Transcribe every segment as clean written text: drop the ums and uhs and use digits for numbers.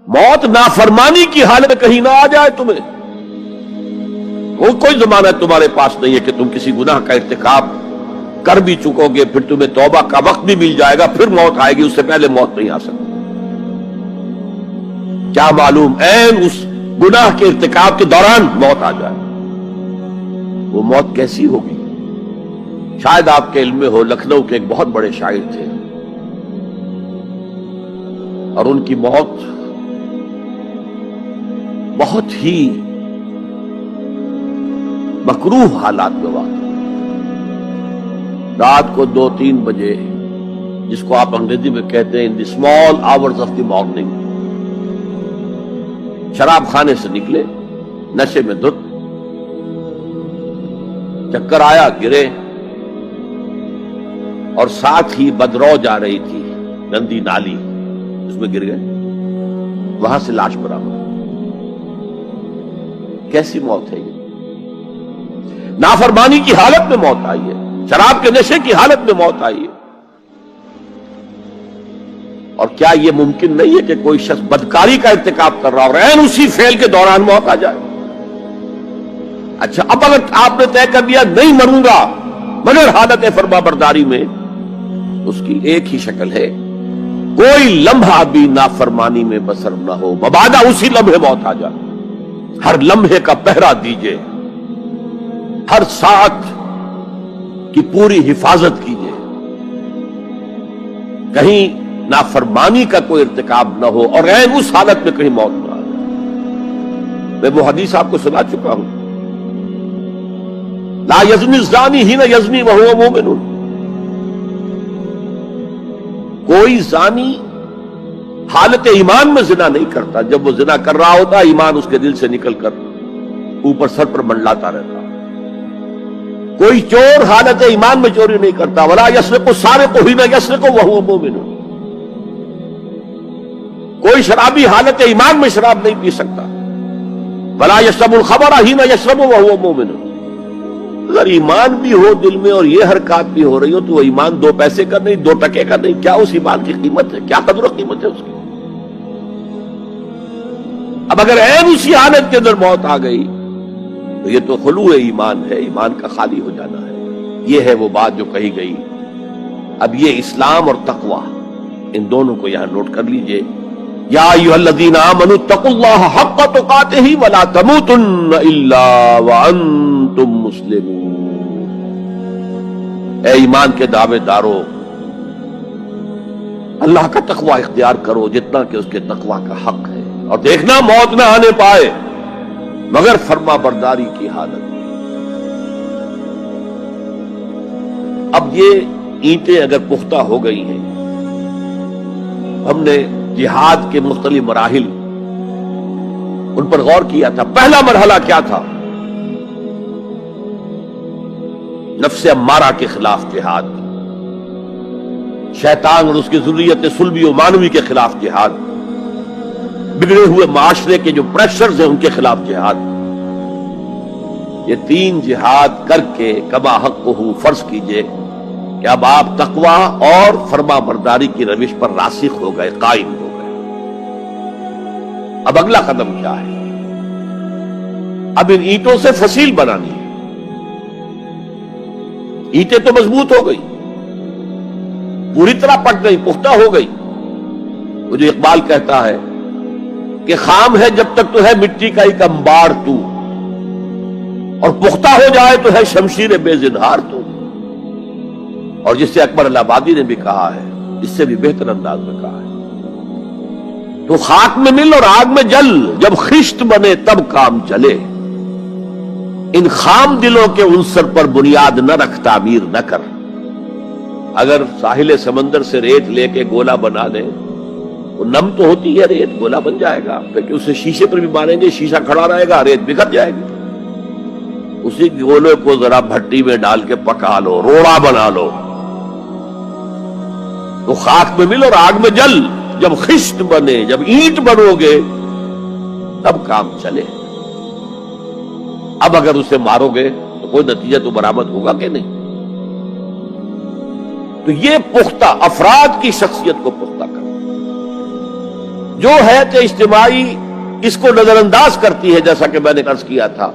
موت نافرمانی کی حالت میں کہیں نہ آ جائے تمہیں. کوئی ضمانت تمہارے پاس نہیں ہے کہ تم کسی گناہ کا ارتکاب کر بھی چکو گے, پھر تمہیں توبہ کا وقت بھی مل جائے گا, پھر موت آئے گی, اس سے پہلے موت نہیں آ سکتی. کیا معلوم عین اس گناہ کے ارتکاب کے دوران موت آ جائے. وہ موت کیسی ہوگی؟ شاید آپ کے علم میں ہو, لکھنؤ کے ایک بہت بڑے شاعر تھے اور ان کی موت بہت ہی مکروہ حالات میں واقع. رات کو 2-3 بجے, جس کو آپ انگریزی میں کہتے ہیں in the small hours of the morning, شراب خانے سے نکلے, نشے میں دھت, چکر آیا, گرے, اور ساتھ ہی بدرو جا رہی تھی گندی نالی, اس میں گر گئے, وہاں سے لاش برآمد. کیسی موت ہے یہ؟ نافرمانی کی حالت میں موت آئی ہے, شراب کے نشے کی حالت میں موت آئی ہے. اور کیا یہ ممکن نہیں ہے کہ کوئی شخص بدکاری کا ارتکاب کر رہا اور عین اسی فعل کے دوران موت آ جائے؟ اچھا, اب اگر آپ نے طے کر دیا نہیں مروں گا مگر حالت فرما برداری میں, اس کی ایک ہی شکل ہے, کوئی لمحہ بھی نافرمانی میں بسر نہ ہو, مبادا اسی لمحے موت آ جائے. ہر لمحے کا پہرا دیجئے, ہر ساتھ کی پوری حفاظت کیجئے, کہیں نافرمانی کا کوئی ارتکاب نہ ہو اور عین اس حالت میں کہیں موت نہ آ جائے. میں وہ حدیث آپ کو سنا چکا ہوں, لا یزنی الزانی حین یزنی وہو مومن. کوئی زانی حالت ایمان میں زنا نہیں کرتا, جب وہ زنا کر رہا ہوتا ایمان اس کے دل سے نکل کر اوپر سر پر منڈلاتا رہتا. کوئی چور حالت ایمان میں چوری نہیں کرتا, ولا یسرق السارق حین یسرق وہو مومن. کوئی شرابی حالت ایمان میں شراب نہیں پی سکتا, ولا یشرب الخمر حین یشرب وہو مومن. اگر ایمان بھی ہو دل میں اور یہ حرکات بھی ہو رہی ہو تو وہ ایمان 2 پیسے کا نہیں, 2 ٹکے کا نہیں. کیا اس ایمان کی قیمت ہے؟ کیا قدر و قیمت ہے اس کی؟ اب اگر عین اسی حالت کے اندر موت آ گئی تو یہ تو خلوع ایمان ہے, ایمان کا خالی ہو جانا ہے. یہ ہے وہ بات جو کہی گئی. اب یہ اسلام اور تقوی, ان دونوں کو یہاں نوٹ کر لیجئے. یا ایھا الذین آمنوا اتقوا اللہ حق تقاتہ ولا تموتن الا وانتم مسلمون. اے ایمان کے دعوے دارو, اللہ کا تقوی اختیار کرو جتنا کہ اس کے تقوی کا حق ہے, اور دیکھنا موت نہ آنے پائے مگر فرما برداری کی حالت. اب یہ اینٹیں اگر پختہ ہو گئی ہیں, ہم نے جہاد کے مختلف مراحل ان پر غور کیا تھا. پہلا مرحلہ کیا تھا؟ نفس امارہ کے خلاف جہاد, شیطان اور اس کی ذریت سلبی و مانوی کے خلاف جہاد, بگڑے ہوئے معاشرے کے جو پریشرز ہیں ان کے خلاف جہاد. یہ 3 جہاد کر کے کما حق ہو فرض کیجئے کہ اب آپ تقوی اور فرما برداری کی روش پر راسخ ہو گئے, قائم ہو گئے. اب اگلا قدم کیا ہے؟ اب ان اینٹوں سے فصیل بنانی ہے. اینٹیں تو مضبوط ہو گئی, پوری طرح پٹ گئی, پختہ ہو گئی. وہ جو اقبال کہتا ہے کہ خام ہے جب تک تو ہے مٹی کا ایک انبار تو, اور پختہ ہو جائے تو ہے شمشیر بے زنہار تو. اور جس سے اکبر الہ آبادی نے بھی کہا ہے, اس سے بھی بہتر انداز میں کہا ہے, تو خاک میں مل اور آگ میں جل, جب خشت بنے تب کام چلے. ان خام دلوں کے عنصر پر بنیاد نہ رکھ, تعمیر نہ کر. اگر ساحل سمندر سے ریت لے کے گولا بنا لیں, وہ نم تو ہوتی ہے ریت, گولا بن جائے گا, پھر اسے شیشے پر بھی ماریں گے, شیشہ کھڑا رہے گا, ریت بکھر جائے گی. اسی گولے کو ذرا بھٹی میں ڈال کے پکا لو, روڑا بنا لو, تو خاک میں مل اور آگ میں جل, جب خشت بنے, جب اینٹ بنو گے تب کام چلے. اب اگر اسے مارو گے تو کوئی نتیجہ تو برآمد ہوگا کہ نہیں. تو یہ پختہ افراد کی شخصیت کو پختہ کرنا. جو حیات اجتماعی اس کو نظر انداز کرتی ہے، جیسا کہ میں نے عرض کیا تھا،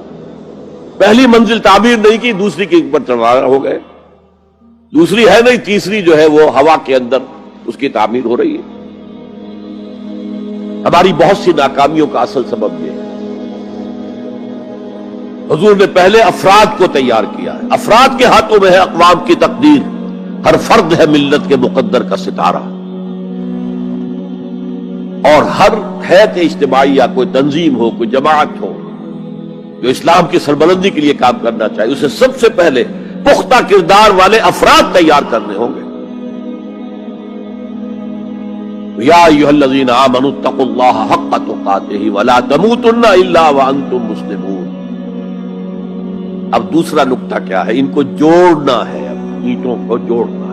پہلی منزل تعمیر نہیں کی، دوسری کے اوپر چڑھانا ہو گئے، دوسری ہے نہیں، تیسری جو ہے وہ ہوا کے اندر اس کی تعمیر ہو رہی ہے۔ ہماری بہت سی ناکامیوں کا اصل سبب یہ ہے۔ حضور نے پہلے افراد کو تیار کیا ہے، افراد کے ہاتھوں میں ہے اقوام کی تقدیر، ہر فرد ہے ملت کے مقدر کا ستارہ، اور ہر حیات اجتماعی یا کوئی تنظیم ہو، کوئی جماعت ہو جو اسلام کی سربلندی کے لیے کام کرنا چاہیے، اسے سب سے پہلے پختہ کردار والے افراد تیار کرنے ہوں گے۔ یا ایھا الذین آمنوا اتقوا اللہ حق تقاتہ ولا تموتن الا وانتم مسلمون۔ اب دوسرا نقطہ کیا ہے؟ ان کو جوڑنا ہے، اب اینٹوں کو جوڑنا ہے۔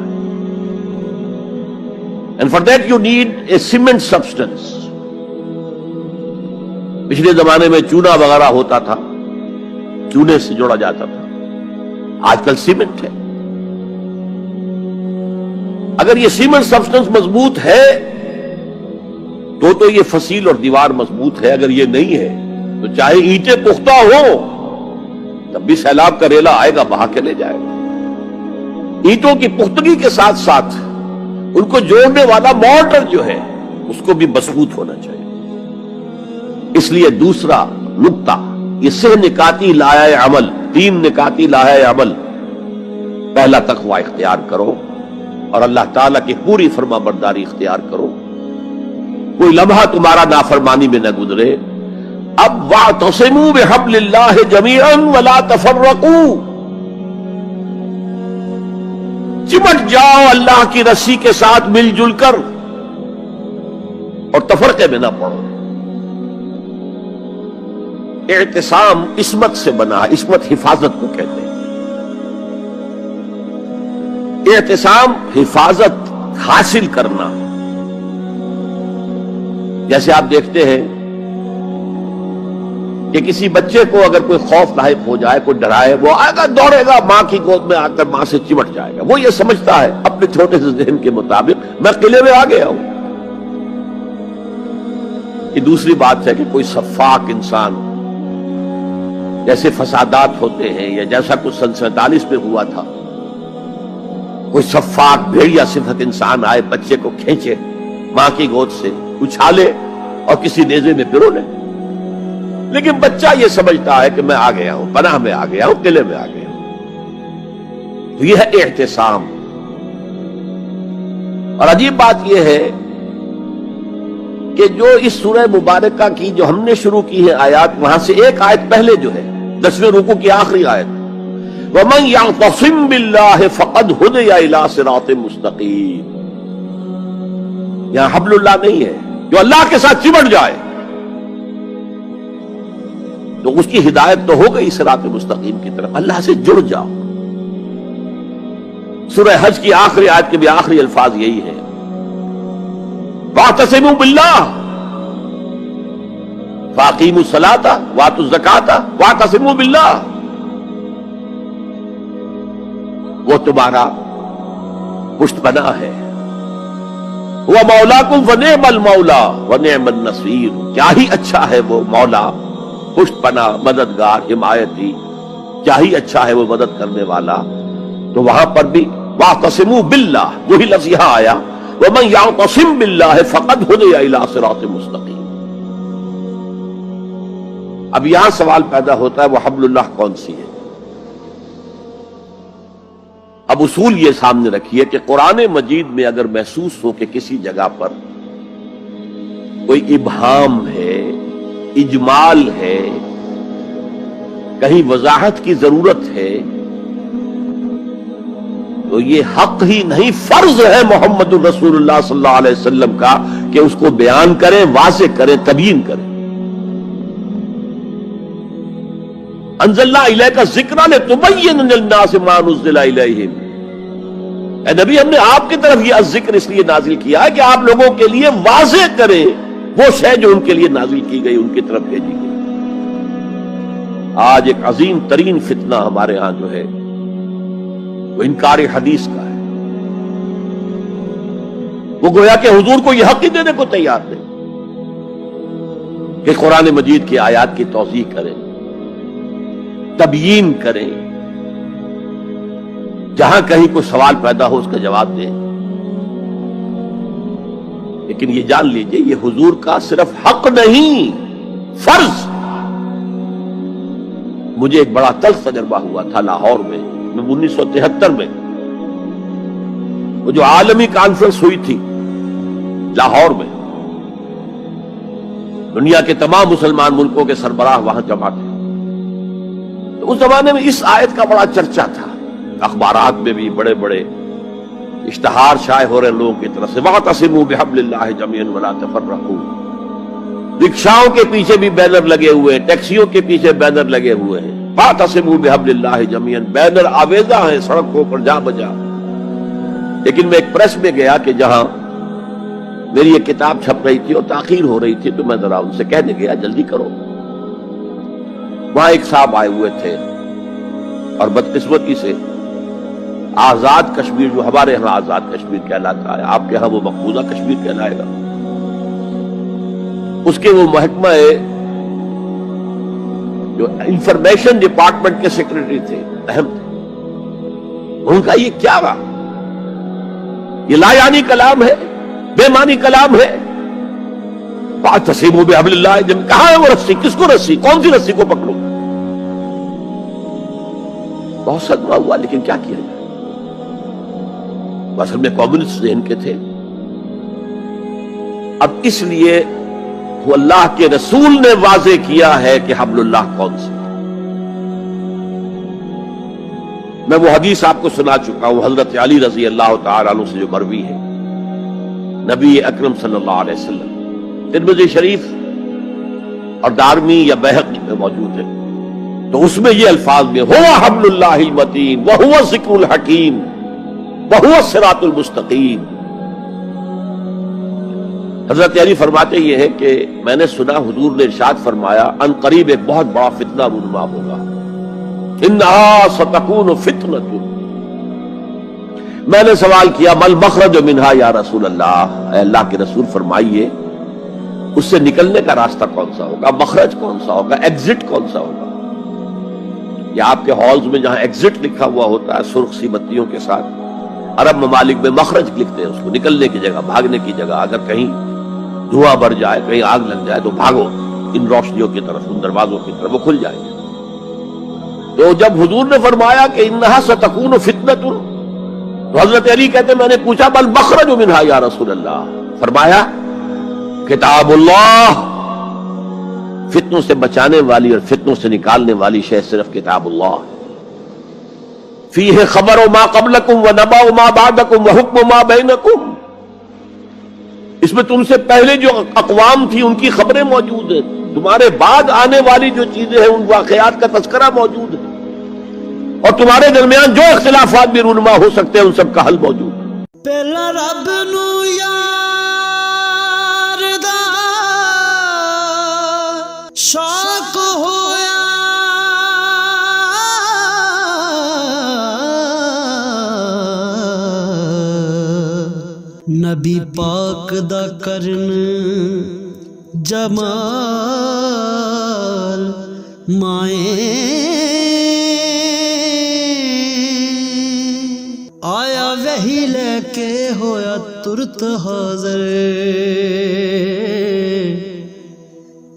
And for that you need a cement substance۔ پچھلے زمانے میں چونا وغیرہ ہوتا تھا، چونے سے جوڑا جاتا تھا، آج کل سیمنٹ ہے۔ اگر یہ سیمنٹ سبسٹنس مضبوط ہے تو یہ فصیل اور دیوار مضبوط ہے، اگر یہ نہیں ہے تو چاہے اینٹیں پختہ ہو تب بھی سیلاب کا ریلا آئے گا، بہا کے لے جائے گا۔ اینٹوں کی پختگی کے ساتھ ساتھ ان کو جوڑنے والا مورٹر جو ہے اس کو بھی مضبوط ہونا چاہیے۔ اس لیے دوسرا نقطہ، یہ سہ نکاتی لائحہ عمل، 3 نکاتی لائحہ عمل۔ پہلا تقوی اختیار کرو اور اللہ تعالیٰ کی پوری فرما برداری اختیار کرو، کوئی لمحہ تمہارا نافرمانی میں نہ گزرے۔ اب واعتصموا بحبل اللہ جمیعا ولا تفرقوا، چمٹ جاؤ اللہ کی رسی کے ساتھ مل جل کر اور تفرقے میں نہ پڑو۔ اعتصام عصمت سے بنا ہے، عصمت حفاظت کو کہتے ہیں۔ اعتصام حفاظت حاصل کرنا، جیسے آپ دیکھتے ہیں کہ کسی بچے کو اگر کوئی خوف لاحق ہو جائے، کوئی ڈرائے، وہ آئے گا، دوڑے گا ماں کی گود میں آ کر ماں سے چمٹ جائے گا۔ وہ یہ سمجھتا ہے اپنے چھوٹے سے ذہن کے مطابق میں قلعے میں آ گیا ہوں۔ یہ دوسری بات ہے کہ کوئی شفاق انسان، جیسے فسادات ہوتے ہیں یا جیسا کچھ سن 47 میں ہوا تھا، کوئی شفاق بھیڑیا صفت انسان آئے، بچے کو کھینچے ماں کی گود سے، اچھالے اور کسی نیزے میں پرو لے۔ لیکن بچہ یہ سمجھتا ہے کہ میں آ گیا ہوں، پناہ میں آ گیا ہوں، قلعے میں آ گیا ہوں۔ تو یہ ہے اعتصام۔ اور عجیب بات یہ ہے کہ جو اس سورہ مبارکہ کی جو ہم نے شروع کی ہے آیات، وہاں سے ایک آیت پہلے جو ہے 10ویں رکوع کی آخری آیت، وَمَن يَعْتَصِم بِاللَّهِ فَقَدْ هُدِيَ إِلَىٰ صِرَاطٍ مُسْتَقِيمٍ۔ یہاں حبل اللہ نہیں ہے، جو اللہ کے ساتھ چمٹ جائے تو اس کی ہدایت تو ہو گئی صراط مستقیم کی طرف۔ اللہ سے جڑ جاؤ۔ سورہ حج کی آخری آیت کے بھی آخری الفاظ یہی ہیں، وَاعْتَصِمُوا بِاللَّهِ فَأَقِیمُوا الصَّلَاةَ وَآتُوا الزَّکَاةَ وَاعْتَصِمُوا بِاللَّهِ۔ وہ تمہارا پشت پناہ ہے، وہ مولاکم فنعم المولا ونعم النصیر۔ کیا ہی اچھا ہے وہ مولا، پشت پناہ، مددگار، حمایتی، کیا ہی اچھا ہے وہ مدد کرنے والا۔ تو وہاں پر بھی واعتصموا باللہ، وہی لفظ یہاں آیا، ومن یعتصم باللہ فقد ہدی الی صراط مستقیم۔ اب یہاں سوال پیدا ہوتا ہے وہ حبل اللہ کون سی ہے؟ اب اصول یہ سامنے رکھیے کہ قرآن مجید میں اگر محسوس ہو کہ کسی جگہ پر کوئی ابہام ہے، اجمال ہے، کہیں وضاحت کی ضرورت ہے، تو یہ حق ہی نہیں فرض ہے محمد الرسول اللہ صلی اللہ علیہ وسلم کا کہ اس کو بیان کریں، واضح کریں، تبیین کریں۔ انزلنا الیک الذکر لتبین للناس ما نزل الیہم۔ اے نبی، ہم نے آپ کی طرف یہ الذکر اس لیے نازل کیا ہے کہ آپ لوگوں کے لیے واضح کریں وہ شے جو ان کے لیے نازل کی گئی، ان کی طرف بھیجی گئی۔ آج ایک عظیم ترین فتنہ ہمارے ہاں جو ہے وہ انکار حدیث کا ہے۔ وہ گویا کہ حضور کو یہ حق ہی دینے کو تیار نہیں۔ کہ قرآن مجید کی آیات کی توضیح کریں، تبیین کریں، جہاں کہیں کوئی سوال پیدا ہو اس کا جواب دیں. لیکن یہ جان لیجئے یہ حضور کا صرف حق نہیں، فرض. مجھے ایک بڑا تلخ تجربہ ہوا تھا لاہور میں 1973 میں، وہ جو عالمی کانفرنس ہوئی تھی لاہور میں، دنیا کے تمام مسلمان ملکوں کے سربراہ وہاں جمع تھے. تو اس زمانے میں اس آیت کا بڑا چرچا تھا، اخبارات میں بھی بڑے بڑے اشتہار شائع ہو رہے لوگوں کی طرف سے، وَاعْتَصِمُوا بِحَبْلِ اللَّهِ جَمِيعًا وَلَا تَفَرَّقُوا. رکشاؤں کے پیچھے بھی بینر لگے ہوئے ہیں، ٹیکسیوں کے پیچھے بینر لگے ہوئے ہیں، وَاعْتَصِمُوا بِحَبْلِ اللَّهِ جَمِيعًا، بینر آویزاں ہیں سڑکوں پر جا بجا. لیکن میں ایک پریس میں گیا کہ جہاں میری ایک کتاب چھپ رہی تھی اور تاخیر ہو رہی تھی، تو میں ذرا ان سے کہنے گیا جلدی کرو. وہاں ایک صاحب آئے ہوئے تھے اور بدقسمتی سے آزاد کشمیر، جو ہمارے ہاں آزاد کشمیر کہلاتا ہے، آپ کے ہاں وہ مقبوضہ کشمیر کہلائے گا، اس کے وہ محکمہ جو انفارمیشن ڈپارٹمنٹ کے سیکرٹری تھے، اہم تھے. ان کا یہ کیا رہا؟ یہ لا یعنی کلام ہے، بے معنی کلام ہے. فَاعْتَصِمُوا بِحَبْلِ اللَّهِ جَمِيعًا، کہاں ہے وہ رسی؟ کس کو رسی؟ کون سی رسی کو پکڑوں؟ بہت صدمہ ہوا، لیکن کیا کیا جائے؟ اصل میں کمیونسٹ ذہن کے تھے. اب اس لیے وہ اللہ کے رسول نے واضح کیا ہے کہ حبل اللہ کون سی. میں وہ حدیث آپ کو سنا چکا ہوں، حضرت علی رضی اللہ تعالیٰ عنہ سے جو مروی ہے، نبی اکرم صلی اللہ علیہ وسلم، ترمذی شریف اور دارمی یا بیہقی میں موجود ہے. تو اس میں یہ الفاظ میں ہوا حبل اللہ المتین وہو الذکر الحکیم وہو الصراط المستقیم. حضرت علی فرماتے یہ ہے کہ میں نے سنا حضور نے ارشاد فرمایا ان قریب ایک بہت بڑا فتنہ رونما ہوگا، انہا ستکون فتنۃ. میں نے سوال کیا مل مخرج منہا یا رسول اللہ، اے اللہ کے رسول فرمائیے اس سے نکلنے کا راستہ کون سا ہوگا، مخرج کون سا ہوگا، ایگزٹ کون سا ہوگا. یا آپ کے ہالز میں جہاں ایگزٹ لکھا ہوا ہوتا ہے سرخ سی بتیوں کے ساتھ، عرب ممالک میں مخرج لکھتے ہیں اس کو، نکلنے کی جگہ، بھاگنے کی جگہ. اگر کہیں دھواں بھر جائے، کہیں آگ لگ جائے تو بھاگو ان روشنیوں کی طرف، ان دروازوں کی طرف، وہ کھل جائیں گے. تو جب حضور نے فرمایا کہ انہا ستکون فتنۃ، تو حضرت علی کہتے میں نے پوچھا بل مخرج منہا یا رسول اللہ، فرمایا کتاب اللہ، فتنوں سے بچانے والی اور فتنوں سے نکالنے والی شے صرف کتاب اللہ. فیہ خبر ما قبلکم ونبأ ما بعدکم وحکم ما بینکم، اس میں تم سے پہلے جو اقوام تھی ان کی خبریں موجود ہیں، تمہارے بعد آنے والی جو چیزیں ہیں ان واقعات کا تذکرہ موجود ہے، اور تمہارے درمیان جو اختلافات بھی رونما ہو سکتے ہیں ان سب کا حل موجود ہے. پہلا رب نو یار دا شوق ہویا، نبی پاک دا کرن جمال مائیں آیا وہی لے کے ہویا ترت حاضر،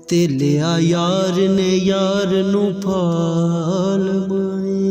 تے لیا یار نے یار نو پھال مائیں.